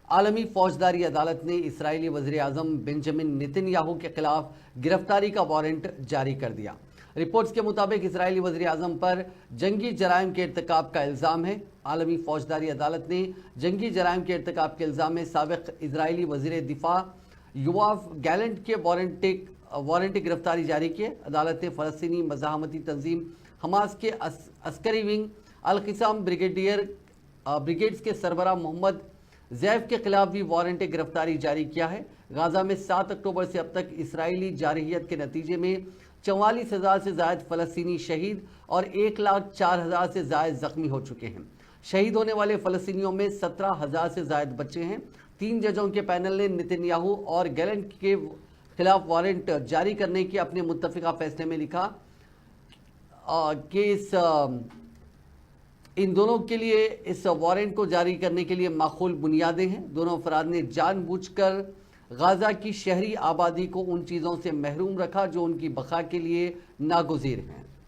عالمی فوجداری عدالت نے اسرائیلی وزیر اعظم بنجامن نیتن یاہو کے خلاف گرفتاری کا وارنٹ جاری کر دیا۔ رپورٹس کے مطابق اسرائیلی وزیر اعظم پر جنگی جرائم کے ارتکاب کا الزام ہے۔ عالمی فوجداری عدالت نے جنگی جرائم کے ارتکاب کے الزام میں سابق اسرائیلی وزیر دفاع یوآف گیلنٹ کے وارنٹ گرفتاری جاری کی ہے۔ عدالت نے فلسطینی مزاحمتی تنظیم حماس کے عسکری ونگ القسام بریگیڈز کے سربراہ محمد زیف کے خلاف بھی وارنٹ گرفتاری جاری کیا ہے۔ غزہ میں 7 اکتوبر سے اب تک اسرائیلی جارحیت کے نتیجے میں 44,000 سے زائد فلسطینی شہید اور 1,04,000 سے زائد زخمی ہو چکے ہیں۔ شہید ہونے والے فلسطینیوں میں 17,000 سے زائد بچے ہیں۔ 3 ججوں کے پینل نے نیتن یاہو اور گیلنٹ کے خلاف وارنٹ جاری کرنے کے اپنے متفقہ فیصلے میں لکھا کہ ان دونوں کے لیے اس وارنٹ کو جاری کرنے کے لیے معقول بنیادیں ہیں۔ دونوں افراد نے جان بوجھ کر غزہ کی شہری آبادی کو ان چیزوں سے محروم رکھا جو ان کی بقا کے لیے ناگزیر ہیں۔